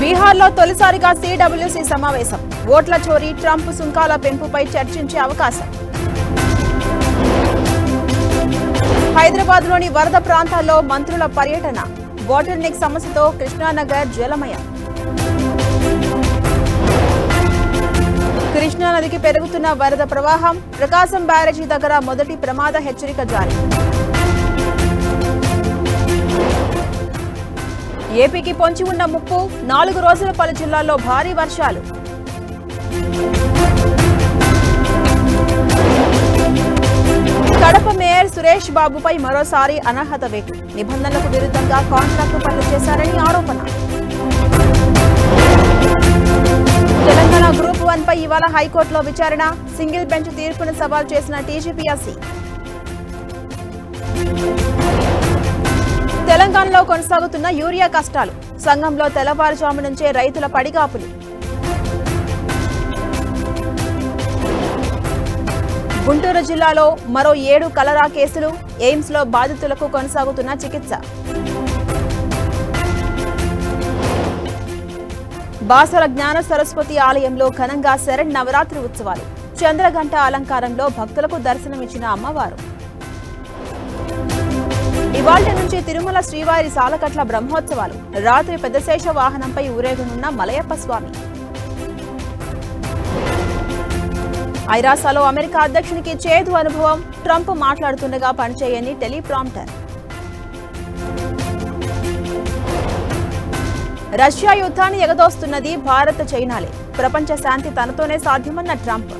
బీహార్లో తొలిసారిగా సిడబ్ల్యూసీ సమావేశం. ఓట్ల చోరీ, ట్రంప్ సుంకాల పెంపుపై చర్చించే అవకాశం. హైదరాబాద్లోని వరద ప్రాంతాల్లో మంత్రుల పర్యటన. బాటిల్ నెక్ సమస్యతో కృష్ణానగర్ జలమయం. కృష్ణానదికి పెరుగుతున్న వరద ప్రవాహం. ప్రకాశం బ్యారేజీ దగ్గర మొదటి ప్రమాద హెచ్చరిక జారీ. ఏపీకి పొంచి ఉన్న ముప్పు. 4 రోజుల పలు జిల్లాల్లో భారీ వర్షాలు. కడప మేయర్ సురేష్ బాబుపై మరోసారి అనర్హత వేటు. నిబంధనలకు విరుద్ధంగా కాంట్రాక్టు పనులు చేశారని ఆరోపణ. తెలంగాణ గ్రూప్ 1 పై ఇవాళ హైకోర్టులో విచారణ. సింగిల్ బెంచ్ తీర్పును సవాల్ చేసిన టీజీపీఎస్సీ. తెలంగాణలో కొనసాగుతున్న యూరియా కష్టాలు. సంఘంలో తెల్లవారుజాము నుంచే రైతుల పడిగాపులు. గుంటూరు జిల్లాలో మరో 7 కలరా కేసులు. ఎయిమ్స్ లో బాధితులకు కొనసాగుతున్న చికిత్స. బాసర జ్ఞాన సరస్వతి ఆలయంలో ఘనంగా శరన్నవరాత్రి ఉత్సవాలు. చంద్రఘంట అలంకారంలో భక్తులకు దర్శనమిచ్చిన అమ్మవారు. ఇవాళ్టి నుంచి తిరుమల శ్రీవారి సాలకట్ల బ్రహ్మోత్సవాలు. రాత్రి పెద్దశేష వాహనంపై ఊరేగనున్న మలయప్ప స్వామి. ఐరాసలో అమెరికా అధ్యక్షునికి చేదు అనుభవం. ట్రంప్ మాట్లాడుతుండగా పనిచేయని టెలిప్రాంప్టర్. రష్యా యుద్ధాన్ని ఎగదోస్తున్నది భారత్, చైనాలే. ప్రపంచ శాంతి తనతోనే సాధ్యమన్న ట్రంప్.